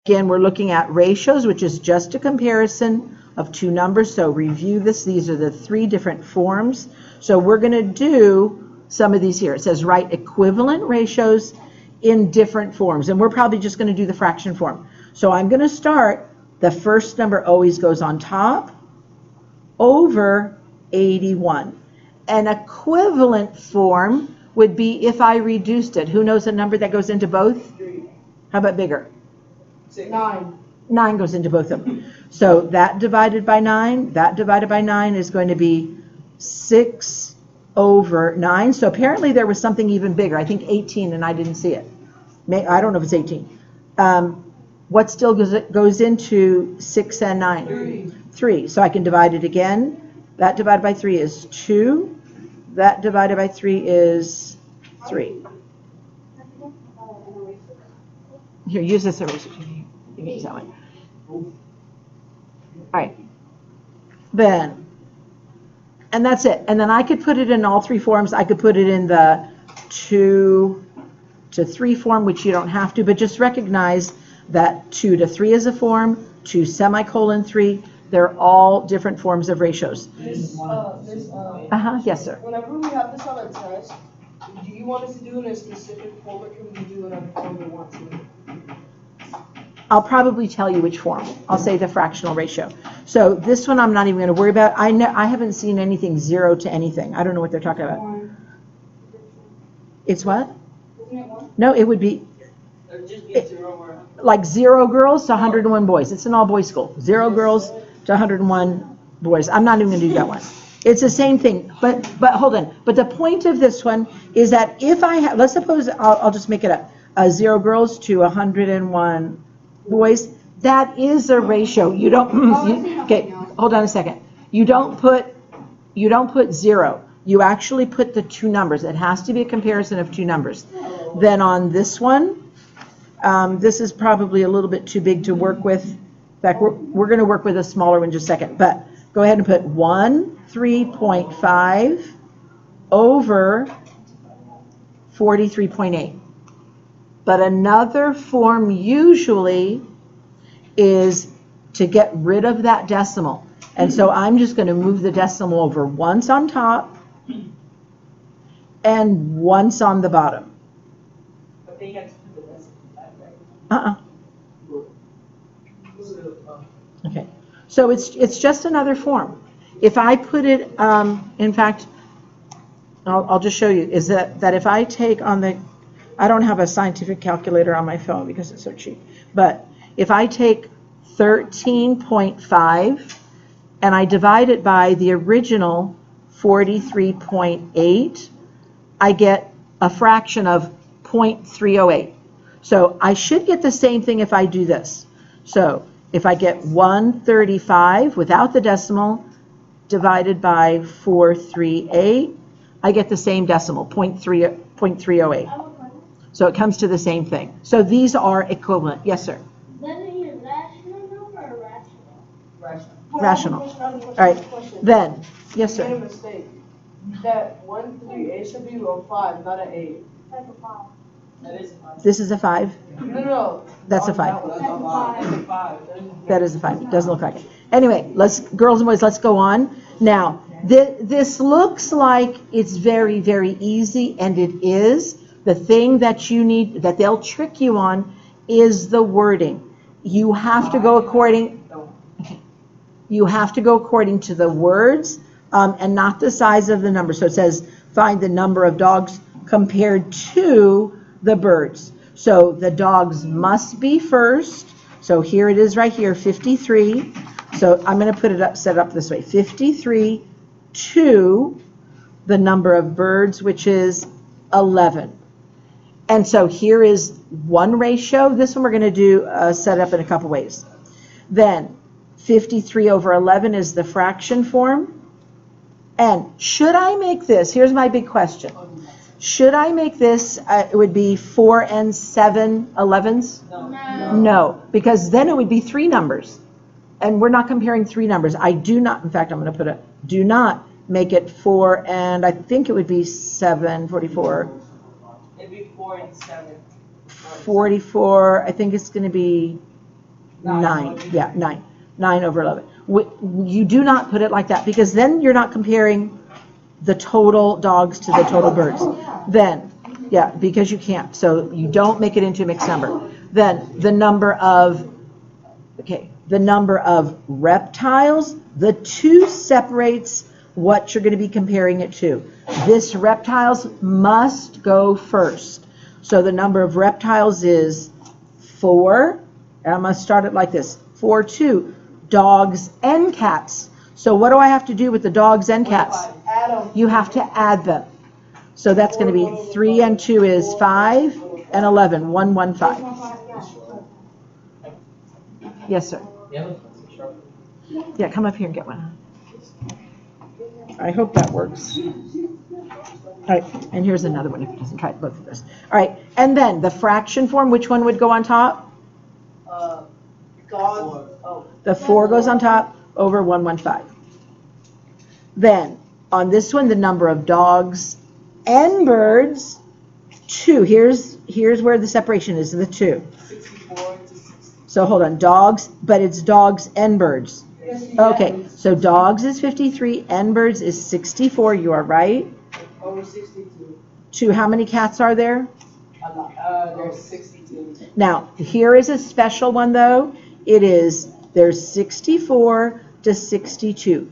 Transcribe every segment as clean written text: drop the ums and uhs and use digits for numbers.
Again, we're looking at ratios, which is just a comparison of two numbers. So review this. These are the three different forms. So we're going to do some of these here. It says write equivalent ratios in different forms. And we're probably just going to do the fraction form. So I'm going to start, the first number always goes on top, over 81. An equivalent form would be if I reduced it. Who knows a number that goes into both? 3. How about bigger? 9. 9 goes into both of them. So that divided by 9, that divided by 9 is going to be 6 over 9. So apparently there was something even bigger. I think 18, and I didn't see it. I don't know if it's 18. What still goes into 6 and 9? 3. So I can divide it again. That divided by 3 is 2. That divided by 3 is 3. Here, use this eraser. You can use that one. All right. Then, and that's it. And then I could put it in all three forms. I could put it in the 2 to 3 form, which you don't have to, but just recognize that 2 to 3 is a form, 2 semicolon 3. They're all different forms of ratios. Yes, sir. Whenever we have this on a test, do you want us to do it in a specific form, or can we do it on form we want to? I'll probably tell you which form. I'll say the fractional ratio. So this one I'm not even going to worry about. I haven't seen anything 0 to anything. I don't know what they're talking about. 1. It's what? Isn't it 1? No, it would be like 0 girls to 101 boys. It's an all-boys school. 0 girls to 101 boys. I'm not even going to do that one. It's the same thing. But hold on. But the point of this one is that if I have, let's suppose, I'll just make it up, 0 girls to 101 boys, that is a ratio. You don't, okay, hold on a second. You don't put 0. You actually put the two numbers. It has to be a comparison of two numbers. Then on this one, this is probably a little bit too big to work with. In fact, we're going to work with a smaller one in just a second. But go ahead and put 3.5 over 43.8. But another form usually is to get rid of that decimal. And so I'm just going to move the decimal over once on top and once on the bottom. But they have to put the decimal back, right? Okay. So it's just another form. If I put it, in fact, I'll just show you, is that if I take on the, I don't have a scientific calculator on my phone because it's so cheap, but if I take 13.5 and I divide it by the original 43.8, I get a fraction of 0.308. So I should get the same thing if I do this. So if I get 135 without the decimal divided by 438, I get the same decimal, 0.308. So it comes to the same thing. So these are equivalent. Yes, sir? Then are you rational number or rational? Rational. All right. Then, yes, You made a sir? mistake. That 138 should be a 5, not an 8. Type of 5. That is a 5. This is a 5? No. That's a On 5. that one, that's a 5. That's a 5. That is a 5. It doesn't look like it. Anyway, girls and boys, let's go on. Now, this looks like it's very, very easy, and it is. The thing that you need, that they'll trick you on, is the wording. You have to go according to the words and not the size of the number. So it says find the number of dogs compared to the birds. So the dogs must be first. So here it is right here, 53. So I'm going to set it up this way, 53 to the number of birds, which is 11. And so here is one ratio. This one we're going to do set up in a couple ways. Then 53 over 11 is the fraction form. And should I make this, here's my big question. Should I make this, it would be 4 and 7 11s? No, because then it would be 3 numbers. And we're not comparing 3 numbers. I do not, in fact, I'm going to put do not make it 4 and I think it would be 7, 44. It'd be 4 and 7. 44, I think it's going to be 9. Yeah, 9. 9 over 11. You do not put it like that because then you're not comparing the total dogs to the total birds. Then, yeah, because you can't. So you don't make it into a mixed number. Then the number of reptiles, the 2 separates what you're going to be comparing it to. This reptiles must go first. So the number of reptiles is 4. And I'm going to start it like this. 4, 2. Dogs and cats. So what do I have to do with the dogs and cats? You have to add them. So that's going to be 3 and 2 is 5 and 11. 1, 1, 5. Yes, sir. Yeah, come up here and get one. I hope that works. All right, and here's another one if it doesn't try both of those. All right, and then the fraction form, which one would go on top? The 4 goes on top over 115. Then on this one, the number of dogs and birds, 2. Here's where the separation is, the 2. 64 to 60. So hold on, dogs, but it's dogs and birds. Okay, so dogs is 53, and birds is 64. You are right. Over 62. 2. How many cats are there? There's 62. Now, here is a special one though. There's 64 to 62.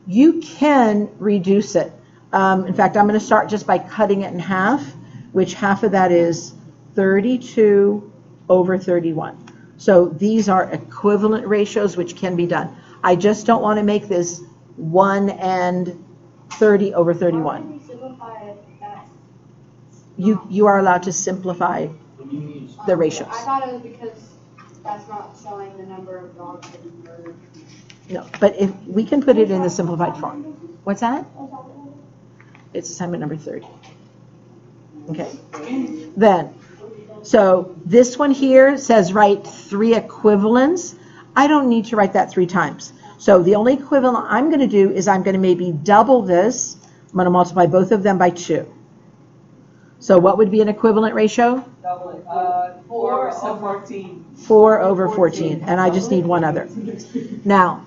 You can reduce it. In fact, I'm going to start just by cutting it in half, which half of that is 32 over 31. So these are equivalent ratios which can be done. I just don't want to make this 1 and 30 over 31. You are allowed to simplify the ratios. I thought it was because that's not showing the number of dogs and birds. No, but if we can put it in the simplified form. What's that? It's assignment number 30. Okay. Then, so this one here says write 3 equivalents. I don't need to write that 3 times. So the only equivalent I'm going to do is I'm going to maybe double this. I'm going to multiply both of them by 2. So what would be an equivalent ratio? 4 over 14. 4 over 14. And I just need one other. Now,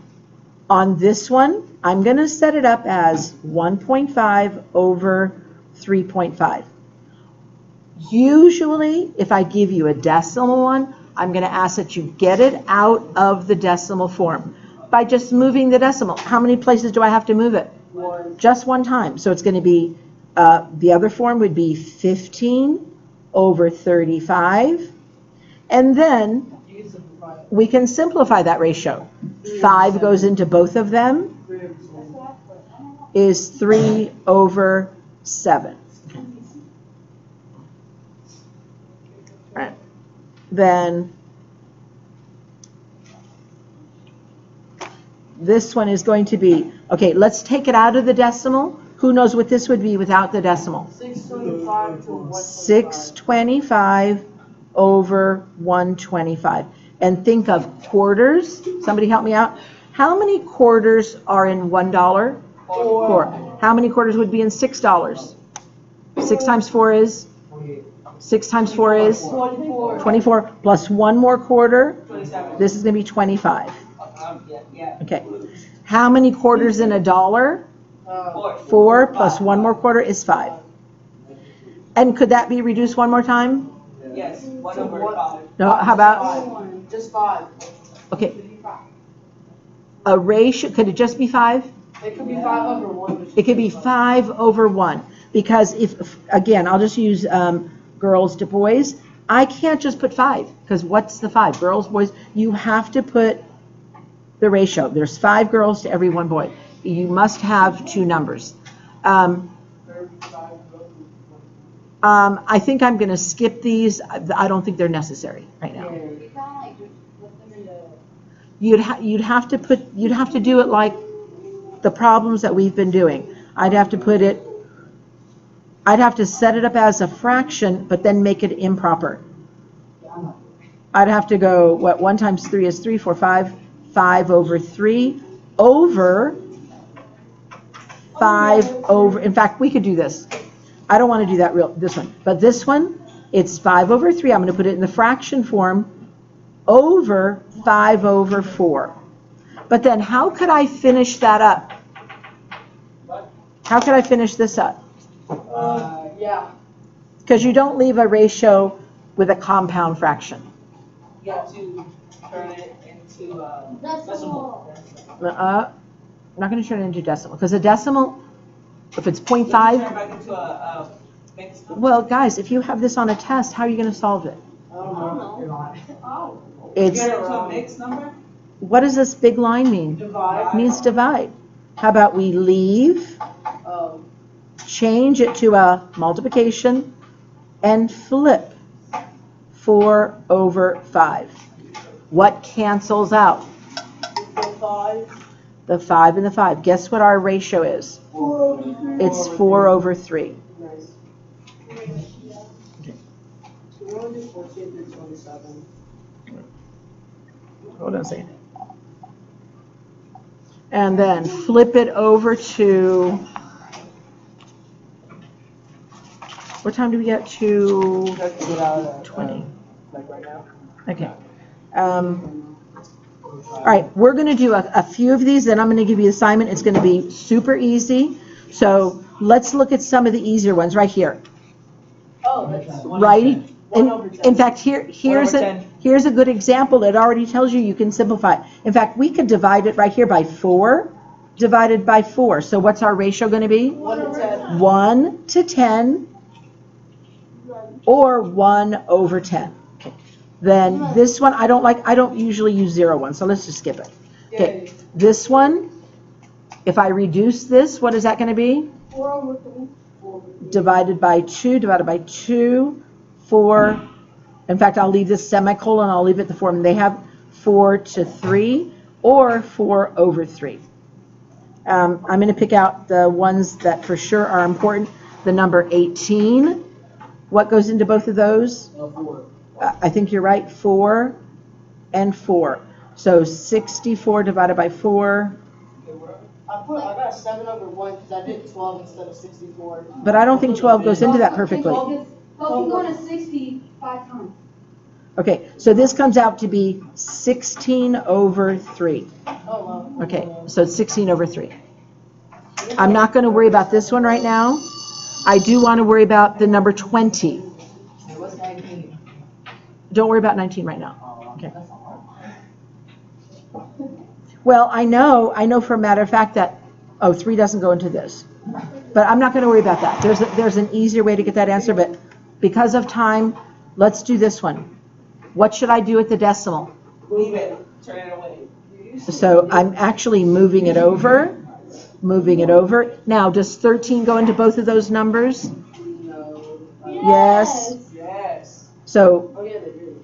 on this one, I'm going to set it up as 1.5 over 3.5. Usually, if I give you a decimal one, I'm going to ask that you get it out of the decimal form by just moving the decimal. How many places do I have to move it? 1. Just one time. So it's going to be, the other form would be 15 over 35. And then You can simplify it. we can simplify that ratio. 5 goes into both of them, 3 over 7. is 3 over 7. All right. Then this one is going to be, okay, let's take it out of the decimal. Who knows what this would be without the decimal? 625 to 125. 625 over 125. And think of quarters. Somebody help me out. How many quarters are in $1? 4. How many quarters would be in $6? 6 times 4 is? 6 times 4 is? 24. 24 plus one more quarter. 27. This is going to be 25. Yeah. Okay. How many quarters in $1? 4 plus one more quarter is 5. And could that be reduced one more time? Yes. 1 over 5. No, how about? 5. Just 5. Okay. A ratio, could it just be 5? It could be 5 over 1. It could be 5 over 1. Because if, again, I'll just use girls to boys. I can't just put 5, because what's the 5? Girls, boys, you have to put the ratio. There's 5 girls to every 1 boy. You must have 2 numbers. I think I'm going to skip these. I don't think they're necessary right now. You kind of like just put them into. You'd have to do it like the problems that we've been doing. I'd have to set it up as a fraction, but then make it improper. I'd have to go, 1 times 3 is 3, 4, 5, 5 over 3 over 5 over, in fact, we could do this. I don't want to do this one, but this one, it's 5 over 3. I'm going to put it in the fraction form, over 5 over 4. But then how could I finish that up? How could I finish this up? Yeah. Because you don't leave a ratio with a compound fraction. You have to turn it into decimal. I'm not going to turn it into decimal, because a decimal, if it's 0.5, Turn it back into a mixed number. well, guys, if you have this on a test, how are you going to solve it? I don't know. It's, Turn it into a mixed number? what does this big line mean? Divide. It means divide. How about we leave, Um, change it to a multiplication, and flip 4 over 5. What cancels out? The 5 and the 5. Guess what our ratio is? 4 over 3. It's 4 over 3. Nice. Okay. We only do 14 through 27. Hold on a second. And then flip it over to, what time do we get to? 20. Like right now. Okay. All right, we're going to do a few of these, then I'm going to give you the assignment. It's going to be super easy. So let's look at some of the easier ones right here. Oh, that's Right? 1 over 10. In fact, here's a good example. It already tells you can simplify it. In fact, we could divide it right here by 4 divided by 4. So what's our ratio going to be? 1 to 10. 1 to 10 or 1 over 10. Okay. Then this one, I don't usually use 0 1, so let's just skip it. Okay, this one, if I reduce this, what is that going to be? 4 over 3. Divided by 2, 4. In fact, I'll leave this semicolon, I'll leave it the form. They have 4 to 3 or 4 over 3. I'm going to pick out the ones that for sure are important. The number 18. What goes into both of those? 4. I think you're right, 4 and 4. So 64 divided by 4. I got 7 over 1 because I did 12 instead of 64. But I don't think 12 goes into that perfectly. 12 can go to 60 5 times. Okay, so this comes out to be 16 over 3. Oh, well. Okay, so it's 16 over 3. I'm not going to worry about this one right now. I do want to worry about the number 20. What's 19? Don't worry about 19 right now. Okay. Well, I know for a matter of fact that, 3 doesn't go into this. But I'm not going to worry about that. There's an easier way to get that answer, but because of time, let's do this one. What should I do with the decimal? Leave it. Turn it away. So I'm actually moving it over. Now, does 13 go into both of those numbers? No. Yes. Yes. So Oh, yeah, they do.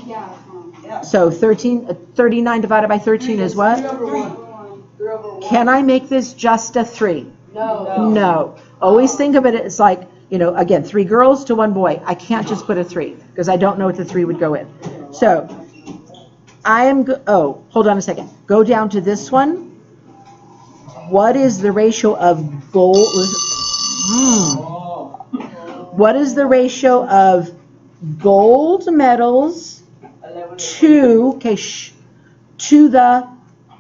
Yeah. So 39 divided by 13 is 3 what? over 1. 3 over 1. Can I make this just a 3? No. No. Always think of it as like, again, 3 girls to 1 boy. I can't just put a 3 because I don't know what the 3 would go in. So hold on a second. Go down to this one. What is the ratio of gold? What is the ratio of gold medals to the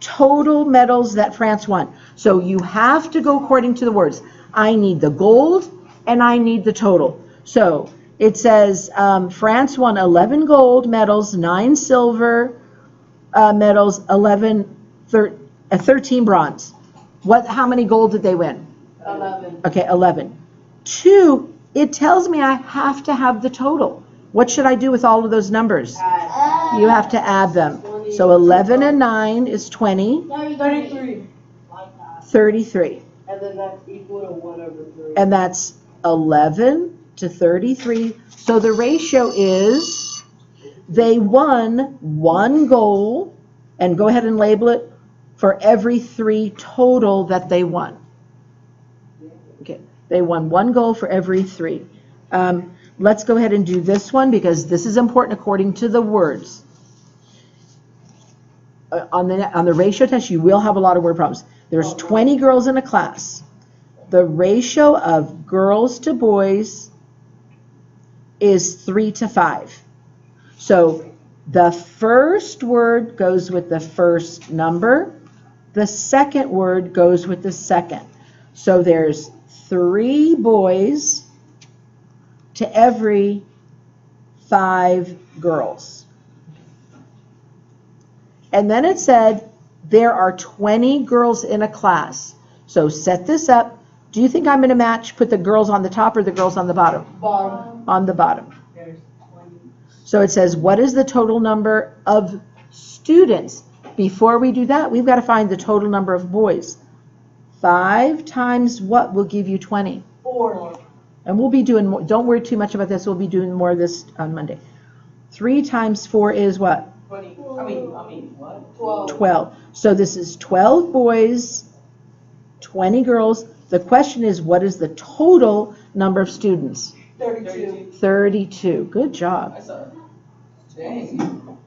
total medals that France won? So you have to go according to the words. I need the gold and I need the total. So it says France won 11 gold medals, 9 silver medals, 13 bronze. How many gold did they win? 11. Okay, 11. 2, it tells me I have to have the total. What should I do with all of those numbers? You have to add them. So 11 and 9 is 20. 33. 33. And then that's equal to 1 over 3. And that's 11 to 33. So the ratio is they won 1 goal, and go ahead and label it, for every 3 total that they won. Okay, they won 1 goal for every 3. Let's go ahead and do this one because this is important according to the words. On the ratio test, you will have a lot of word problems. There's 20 girls in a class. The ratio of girls to boys is 3 to 5. So The first word goes with the first number. The second word goes with the second. So there's 3 boys to every 5 girls. And then it said there are 20 girls in a class. So set this up. Do you think I'm going to match, put the girls on the top or the girls on the bottom? Bottom. On the bottom. There's 20. So it says, what is the total number of students? Before we do that, we've got to find the total number of boys. 5 times what will give you 20? 4. And we'll be doing more. Don't worry too much about this. We'll be doing more of this on Monday. 3 times 4 is what? 20. I mean, what? 12. 12. So this is 12 boys, 20 girls. The question is, what is the total number of students? 32. 32. Good job. I saw it. Dang.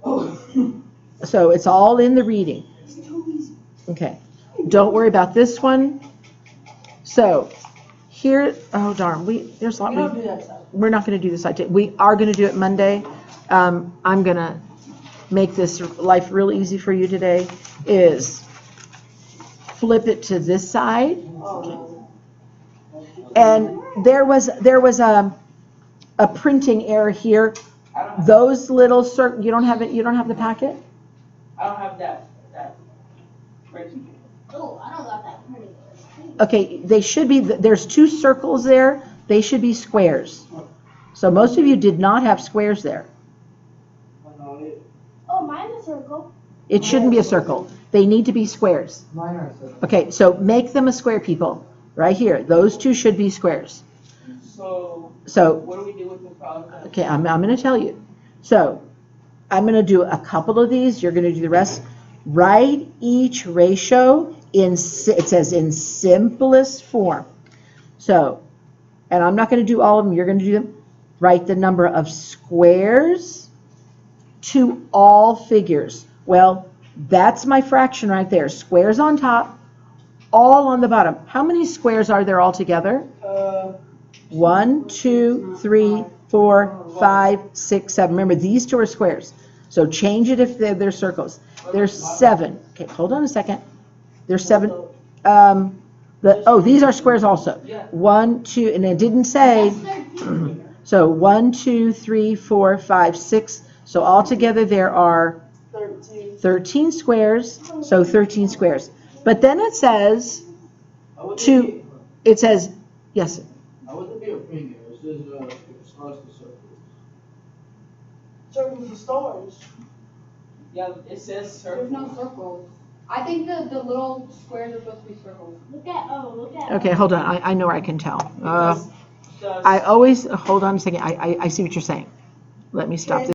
Oh. So it's all in the reading. Okay. Don't worry about this one. So here, oh darn, there's a lot. We don't do that stuff. We're not going to do this. We are going to do it Monday. I'm going to make this life real easy for you today. Is flip it to this side. Oh, And there was a printing error here. I don't have, Those little circles. You don't have it. You don't have the packet. I don't have that printing. Oh, I don't got that pretty. Okay, they should be. There's 2 circles there. They should be squares. So most of you did not have squares there. Oh, mine's a circle. It shouldn't be a circle. They need to be squares. Mine are circles. Okay, so make them a square, people. Right here. Those 2 should be squares. So what do we do with the product? Okay, I'm going to tell you. So I'm going to do a couple of these. You're going to do the rest. Write each ratio it says in simplest form. So, and I'm not going to do all of them. You're going to do them. Write the number of squares to all figures. Well, that's my fraction right there. Squares on top, all on the bottom. How many squares are there all together? 1, 2, 3, 4, 5, 6, 7. Remember, these 2 are squares. So change it if they're circles. There's 7. Okay, hold on a second. There's 7. These are squares also. 1, 2, and it didn't say. So 1, 2, 3, 4, 5, 6. So altogether there are 13 squares. So 13 squares. But then it says yes. How would it be a finger? It says stars to circles. Circles and stars. Yeah, it says circles. There's no circles. I think the little squares are supposed to be circles. Look at. Okay, hold on. I know where I can tell. Because I always hold on a second. I see what you're saying. Let me stop this.